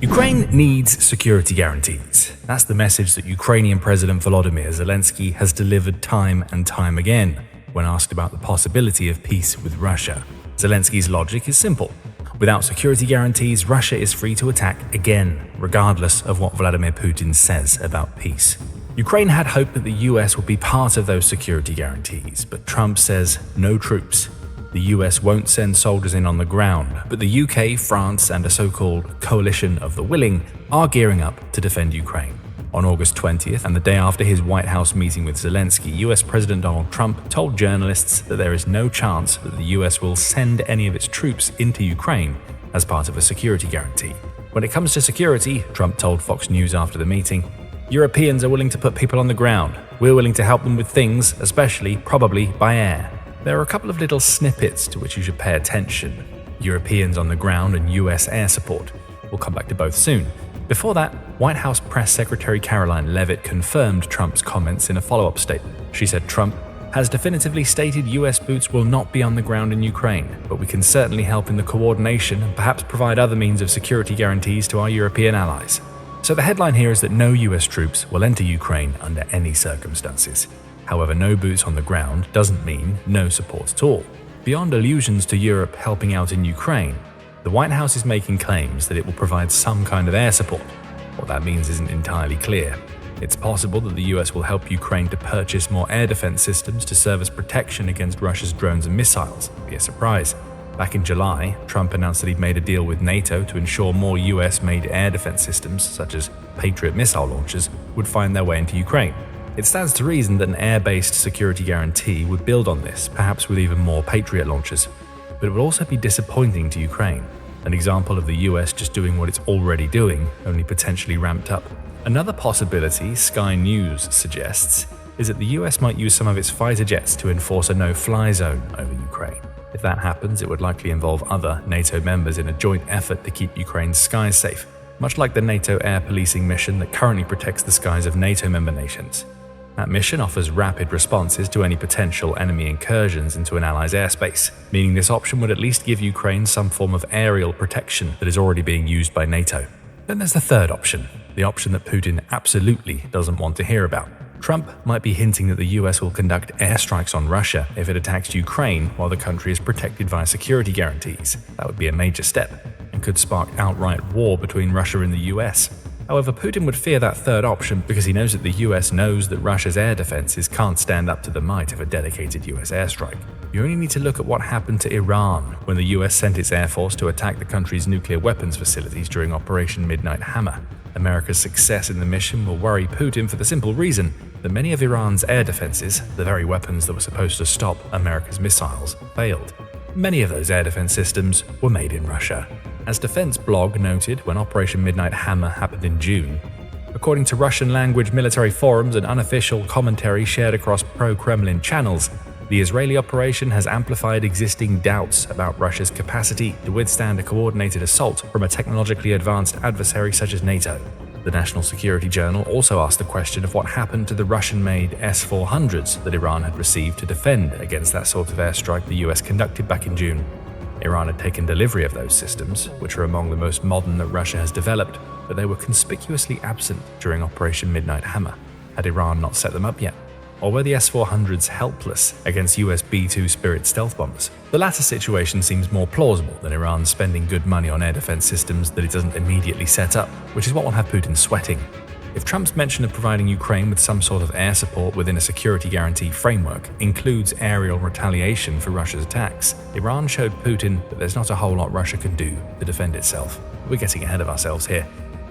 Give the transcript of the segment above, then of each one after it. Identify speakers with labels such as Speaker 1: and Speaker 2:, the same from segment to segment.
Speaker 1: Ukraine needs security guarantees. That's the message that Ukrainian President Volodymyr Zelensky has delivered time and time again when asked about the possibility of peace with Russia. Zelensky's logic is simple. Without security guarantees, Russia is free to attack again, regardless of what Vladimir Putin says about peace. Ukraine had hoped that the US would be part of those security guarantees, but Trump says no troops. The US won't send soldiers in on the ground, but the UK, France, and a so-called coalition of the willing are gearing up to defend Ukraine. On August 20th, and the day after his White House meeting with Zelensky, US President Donald Trump told journalists that there is no chance that the US will send any of its troops into Ukraine as part of a security guarantee. When it comes to security, Trump told Fox News after the meeting, Europeans are willing to put people on the ground. We're willing to help them with things, especially, probably, by air. There are a couple of little snippets to which you should pay attention. Europeans on the ground and US air support. We'll come back to both soon. Before that, White House Press Secretary Caroline Leavitt confirmed Trump's comments in a follow-up statement. She said Trump has definitively stated US boots will not be on the ground in Ukraine, but we can certainly help in the coordination and perhaps provide other means of security guarantees to our European allies. So the headline here is that no US troops will enter Ukraine under any circumstances. However, no boots on the ground doesn't mean no support at all. Beyond allusions to Europe helping out in Ukraine, the White House is making claims that it will provide some kind of air support. What that means isn't entirely clear. It's possible that the US will help Ukraine to purchase more air defense systems to serve as protection against Russia's drones and missiles. It'd be a surprise. Back in July, Trump announced that he'd made a deal with NATO to ensure more US-made air defense systems, such as Patriot missile launchers, would find their way into Ukraine. It stands to reason that an air-based security guarantee would build on this, perhaps with even more Patriot launchers. But it would also be disappointing to Ukraine, an example of the US just doing what it's already doing, only potentially ramped up. Another possibility Sky News suggests is that the US might use some of its fighter jets to enforce a no-fly zone over Ukraine. If that happens, it would likely involve other NATO members in a joint effort to keep Ukraine's skies safe, much like the NATO air policing mission that currently protects the skies of NATO member nations. That mission offers rapid responses to any potential enemy incursions into an ally's airspace, meaning this option would at least give Ukraine some form of aerial protection that is already being used by NATO. Then there's the third option, the option that Putin absolutely doesn't want to hear about. Trump might be hinting that the US will conduct airstrikes on Russia if it attacks Ukraine while the country is protected via security guarantees. That would be a major step and could spark outright war between Russia and the US. However, Putin would fear that third option because he knows that the US knows that Russia's air defenses can't stand up to the might of a dedicated US airstrike. You only need to look at what happened to Iran when the US sent its air force to attack the country's nuclear weapons facilities during Operation Midnight Hammer. America's success in the mission will worry Putin for the simple reason that many of Iran's air defenses, the very weapons that were supposed to stop America's missiles, failed. Many of those air defense systems were made in Russia. As Defense Blog noted when Operation Midnight Hammer happened in June, according to Russian-language military forums and unofficial commentary shared across pro-Kremlin channels, the Israeli operation has amplified existing doubts about Russia's capacity to withstand a coordinated assault from a technologically advanced adversary such as NATO. The National Security Journal also asked the question of what happened to the Russian-made S-400s that Iran had received to defend against that sort of airstrike the US conducted back in June. Iran had taken delivery of those systems, which are among the most modern that Russia has developed, but they were conspicuously absent during Operation Midnight Hammer. Had Iran not set them up yet? Or were the S-400s helpless against US B-2 Spirit stealth bombers? The latter situation seems more plausible than Iran spending good money on air defense systems that it doesn't immediately set up, which is what will have Putin sweating. If Trump's mention of providing Ukraine with some sort of air support within a security guarantee framework includes aerial retaliation for Russia's attacks, Iran showed Putin that there's not a whole lot Russia can do to defend itself. We're getting ahead of ourselves here.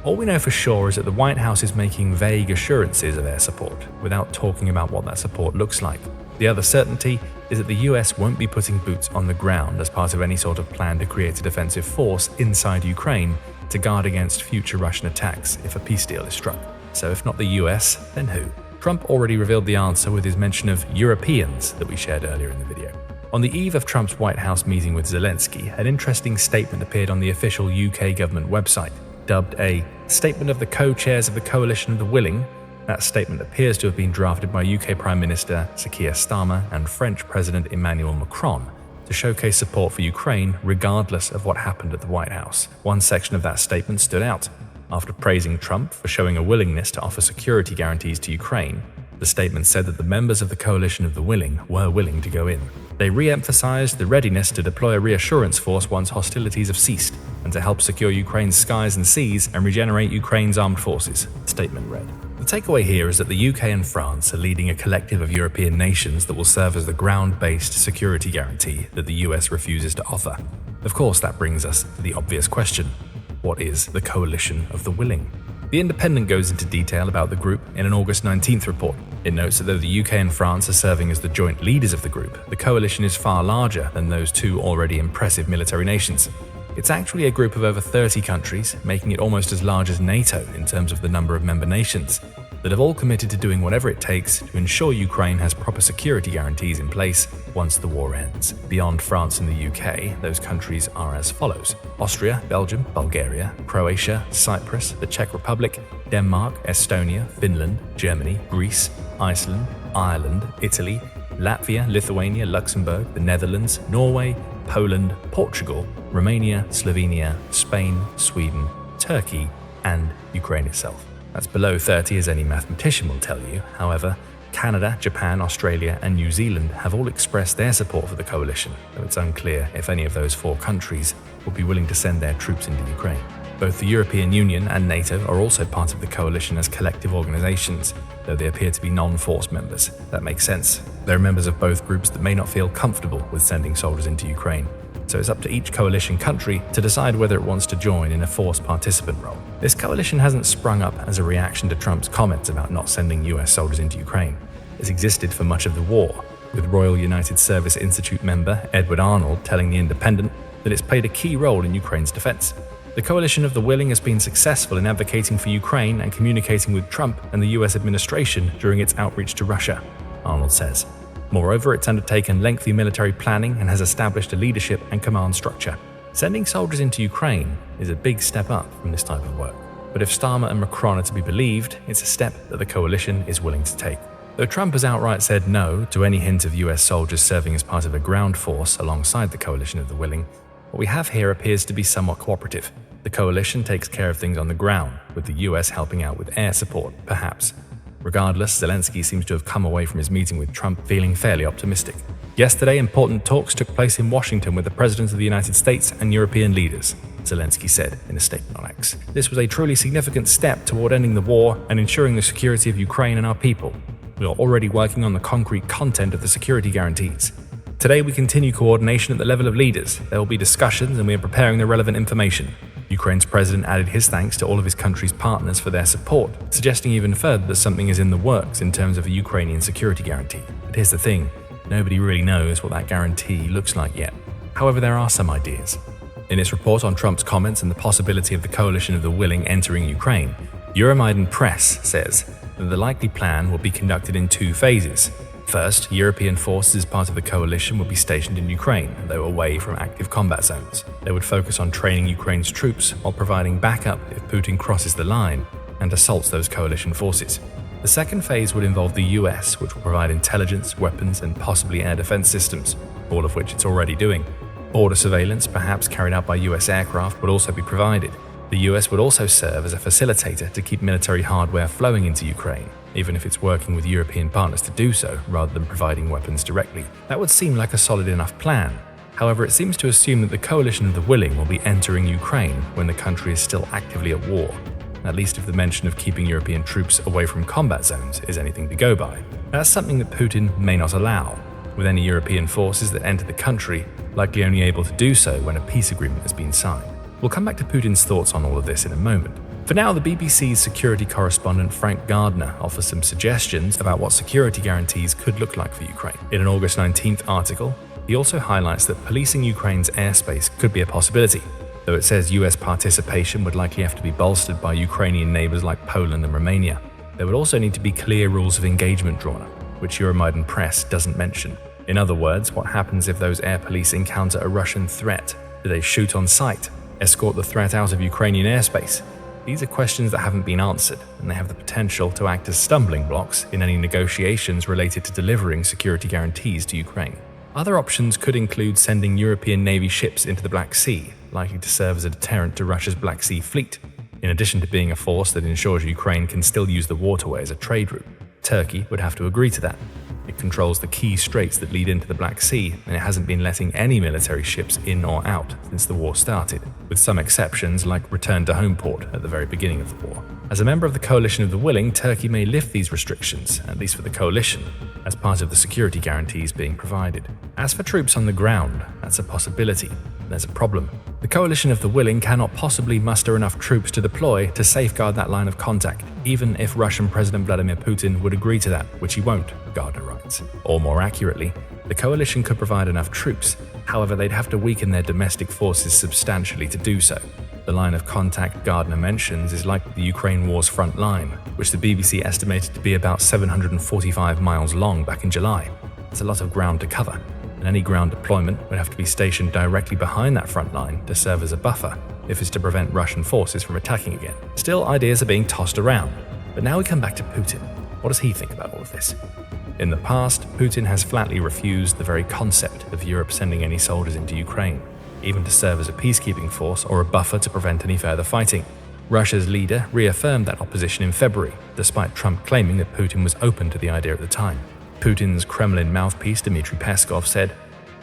Speaker 1: All we know for sure is that the White House is making vague assurances of air support without talking about what that support looks like. The other certainty is that the US won't be putting boots on the ground as part of any sort of plan to create a defensive force inside Ukraine to guard against future Russian attacks if a peace deal is struck. So if not the US, then who? Trump already revealed the answer with his mention of Europeans that we shared earlier in the video. On the eve of Trump's White House meeting with Zelensky, an interesting statement appeared on the official UK government website, dubbed a Statement of the Co-Chairs of the Coalition of the Willing. That statement appears to have been drafted by UK Prime Minister Keir Starmer and French President Emmanuel Macron to showcase support for Ukraine regardless of what happened at the White House. One section of that statement stood out. After praising Trump for showing a willingness to offer security guarantees to Ukraine, the statement said that the members of the coalition of the willing were willing to go in. They re-emphasized the readiness to deploy a reassurance force once hostilities have ceased, and to help secure Ukraine's skies and seas and regenerate Ukraine's armed forces, the statement read. The takeaway here is that the UK and France are leading a collective of European nations that will serve as the ground-based security guarantee that the US refuses to offer. Of course, that brings us to the obvious question: what is the coalition of the willing? The Independent goes into detail about the group in an August 19th report. It notes that though the UK and France are serving as the joint leaders of the group, the coalition is far larger than those two already impressive military nations. It's actually a group of over 30 countries, making it almost as large as NATO in terms of the number of member nations, that have all committed to doing whatever it takes to ensure Ukraine has proper security guarantees in place once the war ends. Beyond France and the UK, those countries are as follows: Austria, Belgium, Bulgaria, Croatia, Cyprus, the Czech Republic, Denmark, Estonia, Finland, Germany, Greece, Iceland, Ireland, Italy, Latvia, Lithuania, Luxembourg, the Netherlands, Norway, Poland, Portugal, Romania, Slovenia, Spain, Sweden, Turkey, and Ukraine itself. That's below 30, as any mathematician will tell you. However, Canada, Japan, Australia, and New Zealand have all expressed their support for the coalition, though it's unclear if any of those four countries will be willing to send their troops into Ukraine. Both the European Union and NATO are also part of the coalition as collective organizations, though they appear to be non-force members. That makes sense. There are members of both groups that may not feel comfortable with sending soldiers into Ukraine, so it's up to each coalition country to decide whether it wants to join in a force participant role. This coalition hasn't sprung up as a reaction to Trump's comments about not sending US soldiers into Ukraine. It's existed for much of the war, with Royal United Service Institute member Edward Arnold telling The Independent that it's played a key role in Ukraine's defense. The coalition of the willing has been successful in advocating for Ukraine and communicating with Trump and the US administration during its outreach to Russia, Arnold says. Moreover, it's undertaken lengthy military planning and has established a leadership and command structure. Sending soldiers into Ukraine is a big step up from this type of work. But if Starmer and Macron are to be believed, it's a step that the coalition is willing to take. Though Trump has outright said no to any hint of US soldiers serving as part of a ground force alongside the coalition of the willing, what we have here appears to be somewhat cooperative. The coalition takes care of things on the ground, with the US helping out with air support, perhaps. Regardless, Zelensky seems to have come away from his meeting with Trump feeling fairly optimistic. Yesterday, important talks took place in Washington with the Presidents of the United States and European leaders, Zelensky said in a statement on X. This was a truly significant step toward ending the war and ensuring the security of Ukraine and our people. We are already working on the concrete content of the security guarantees. Today, we continue coordination at the level of leaders. There will be discussions and we are preparing the relevant information. Ukraine's president added his thanks to all of his country's partners for their support, suggesting even further that something is in the works in terms of a Ukrainian security guarantee. But here's the thing, nobody really knows what that guarantee looks like yet. However, there are some ideas. In its report on Trump's comments and the possibility of the coalition of the willing entering Ukraine, Euromaidan Press says that the likely plan will be conducted in two phases. First, European forces as part of the coalition will be stationed in Ukraine, though away from active combat zones. They would focus on training Ukraine's troops while providing backup if Putin crosses the line and assaults those coalition forces. The second phase would involve the US, which will provide intelligence, weapons, and possibly air defense systems, all of which it's already doing. Border surveillance, perhaps carried out by US aircraft, would also be provided. The US would also serve as a facilitator to keep military hardware flowing into Ukraine, even if it's working with European partners to do so, rather than providing weapons directly. That would seem like a solid enough plan. However, it seems to assume that the coalition of the willing will be entering Ukraine when the country is still actively at war, at least if the mention of keeping European troops away from combat zones is anything to go by. That's something that Putin may not allow, with any European forces that enter the country likely only able to do so when a peace agreement has been signed. We'll come back to Putin's thoughts on all of this in a moment. For now, the BBC's security correspondent Frank Gardner offers some suggestions about what security guarantees could look like for Ukraine. In an August 19th article, he also highlights that policing Ukraine's airspace could be a possibility, though it says US participation would likely have to be bolstered by Ukrainian neighbors like Poland and Romania. There would also need to be clear rules of engagement drawn up, which Euromaidan Press doesn't mention. In other words, what happens if those air police encounter a Russian threat? Do they shoot on sight, escort the threat out of Ukrainian airspace? These are questions that haven't been answered, and they have the potential to act as stumbling blocks in any negotiations related to delivering security guarantees to Ukraine. Other options could include sending European Navy ships into the Black Sea, likely to serve as a deterrent to Russia's Black Sea fleet. In addition to being a force that ensures Ukraine can still use the waterway as a trade route, Turkey would have to agree to that. It controls the key straits that lead into the Black Sea, and it hasn't been letting any military ships in or out since the war started, with some exceptions like return to home port at the very beginning of the war. As a member of the coalition of the willing, Turkey may lift these restrictions, at least for the coalition, as part of the security guarantees being provided. As for troops on the ground, that's a possibility. There's a problem. The coalition of the willing cannot possibly muster enough troops to deploy to safeguard that line of contact, even if Russian President Vladimir Putin would agree to that, which he won't, Gardner writes. Or more accurately, the coalition could provide enough troops, however they'd have to weaken their domestic forces substantially to do so. The line of contact Gardner mentions is like the Ukraine war's front line, which the BBC estimated to be about 745 miles long back in July. It's a lot of ground to cover, and any ground deployment would have to be stationed directly behind that front line to serve as a buffer if it's to prevent Russian forces from attacking again. Still, ideas are being tossed around, but now we come back to Putin. What does he think about all of this? In the past, Putin has flatly refused the very concept of Europe sending any soldiers into Ukraine, even to serve as a peacekeeping force or a buffer to prevent any further fighting. Russia's leader reaffirmed that opposition in February, despite Trump claiming that Putin was open to the idea at the time. Putin's Kremlin mouthpiece Dmitry Peskov said,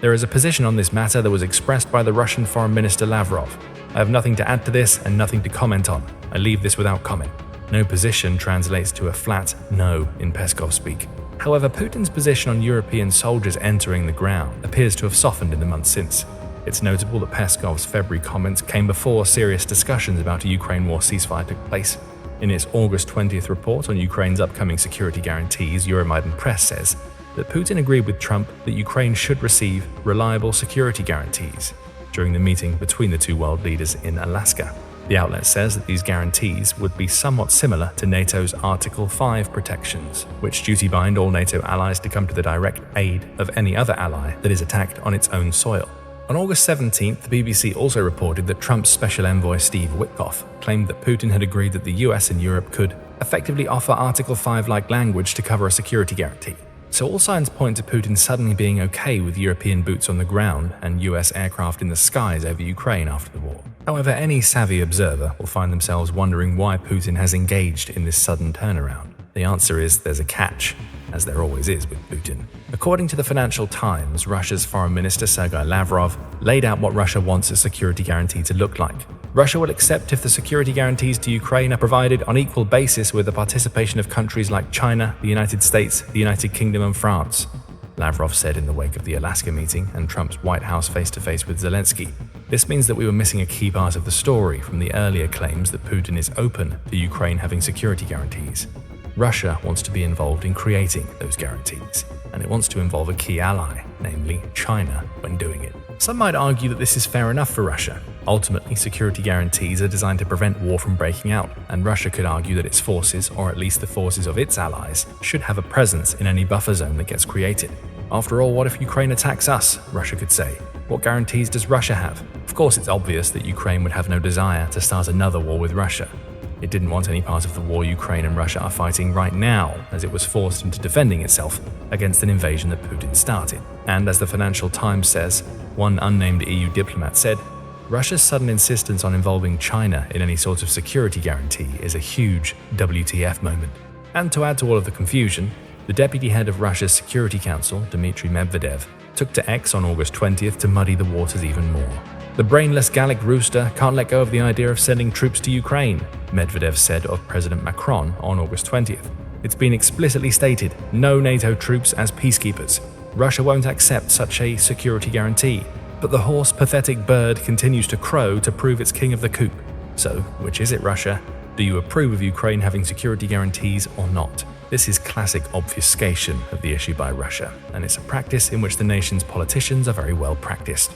Speaker 1: "There is a position on this matter that was expressed by the Russian Foreign Minister Lavrov. I have nothing to add to this and nothing to comment on. I leave this without comment." No position translates to a flat no in Peskov speak. However, Putin's position on European soldiers entering the ground appears to have softened in the months since. It's notable that Peskov's February comments came before serious discussions about a Ukraine war ceasefire took place. In its August 20th report on Ukraine's upcoming security guarantees, Euromaidan Press says that Putin agreed with Trump that Ukraine should receive reliable security guarantees during the meeting between the two world leaders in Alaska. The outlet says that these guarantees would be somewhat similar to NATO's Article 5 protections, which duty-bind all NATO allies to come to the direct aid of any other ally that is attacked on its own soil. On August 17th, the BBC also reported that Trump's special envoy Steve Witkoff claimed that Putin had agreed that the US and Europe could effectively offer Article 5-like language to cover a security guarantee. So all signs point to Putin suddenly being okay with European boots on the ground and US aircraft in the skies over Ukraine after the war. However, any savvy observer will find themselves wondering why Putin has engaged in this sudden turnaround. The answer is there's a catch, as there always is with Putin. According to the Financial Times, Russia's Foreign Minister Sergei Lavrov laid out what Russia wants a security guarantee to look like. Russia will accept if the security guarantees to Ukraine are provided on equal basis with the participation of countries like China, the United States, the United Kingdom and France, Lavrov said in the wake of the Alaska meeting and Trump's White House face-to-face with Zelensky. This means that we were missing a key part of the story from the earlier claims that Putin is open to Ukraine having security guarantees. Russia wants to be involved in creating those guarantees, and it wants to involve a key ally, namely China, when doing it. Some might argue that this is fair enough for Russia. Ultimately, security guarantees are designed to prevent war from breaking out, and Russia could argue that its forces, or at least the forces of its allies, should have a presence in any buffer zone that gets created. After all, what if Ukraine attacks us? Russia could say. What guarantees does Russia have? Of course, it's obvious that Ukraine would have no desire to start another war with Russia. It didn't want any part of the war Ukraine and Russia are fighting right now, as it was forced into defending itself against an invasion that Putin started. And as the Financial Times says, one unnamed EU diplomat said, Russia's sudden insistence on involving China in any sort of security guarantee is a huge WTF moment. And to add to all of the confusion, the deputy head of Russia's Security Council, Dmitry Medvedev, took to X on August 20th to muddy the waters even more. The brainless Gallic rooster can't let go of the idea of sending troops to Ukraine, Medvedev said of President Macron on August 20th. It's been explicitly stated, no NATO troops as peacekeepers. Russia won't accept such a security guarantee. But the hoarse, pathetic bird continues to crow to prove it's king of the coop. So, which is it, Russia? Do you approve of Ukraine having security guarantees or not? This is classic obfuscation of the issue by Russia, and it's a practice in which the nation's politicians are very well practiced.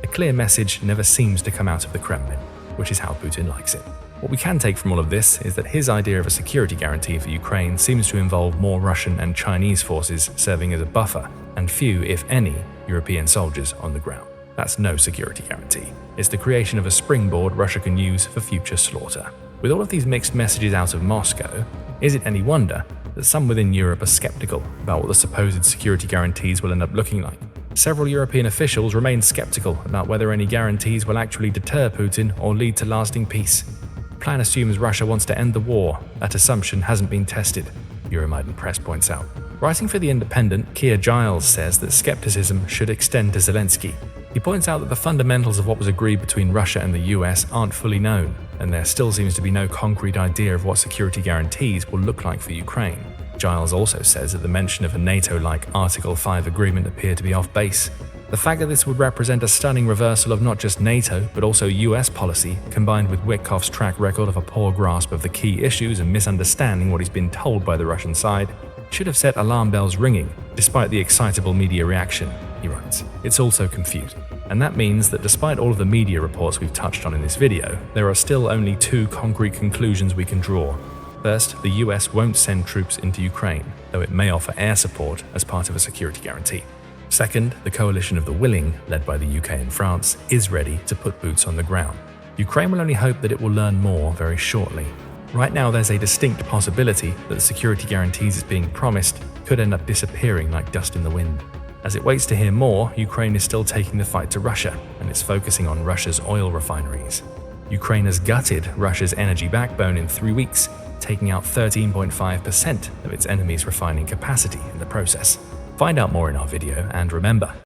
Speaker 1: A clear message never seems to come out of the Kremlin, which is how Putin likes it. What we can take from all of this is that his idea of a security guarantee for Ukraine seems to involve more Russian and Chinese forces serving as a buffer, and few, if any, European soldiers on the ground. That's no security guarantee. It's the creation of a springboard Russia can use for future slaughter. With all of these mixed messages out of Moscow, is it any wonder that some within Europe are skeptical about what the supposed security guarantees will end up looking like? Several European officials remain skeptical about whether any guarantees will actually deter Putin or lead to lasting peace. The plan assumes Russia wants to end the war. That assumption hasn't been tested, Euromaidan Press points out. Writing for The Independent, Keir Giles says that skepticism should extend to Zelensky. He points out that the fundamentals of what was agreed between Russia and the US aren't fully known, and there still seems to be no concrete idea of what security guarantees will look like for Ukraine. Giles also says that the mention of a NATO-like Article 5 agreement appeared to be off base. The fact that this would represent a stunning reversal of not just NATO, but also US policy, combined with Witkoff's track record of a poor grasp of the key issues and misunderstanding what he's been told by the Russian side, should have set alarm bells ringing, despite the excitable media reaction, he writes. It's also confusing. And that means that despite all of the media reports we've touched on in this video, there are still only two concrete conclusions we can draw. First, the US won't send troops into Ukraine, though it may offer air support as part of a security guarantee. Second, the coalition of the willing, led by the UK and France, is ready to put boots on the ground. Ukraine will only hope that it will learn more very shortly. Right now, there's a distinct possibility that the security guarantees it's being promised could end up disappearing like dust in the wind. As it waits to hear more, Ukraine is still taking the fight to Russia, and it's focusing on Russia's oil refineries. Ukraine has gutted Russia's energy backbone in 3 weeks, taking out 13.5% of its enemy's refining capacity in the process. Find out more in our video, and remember,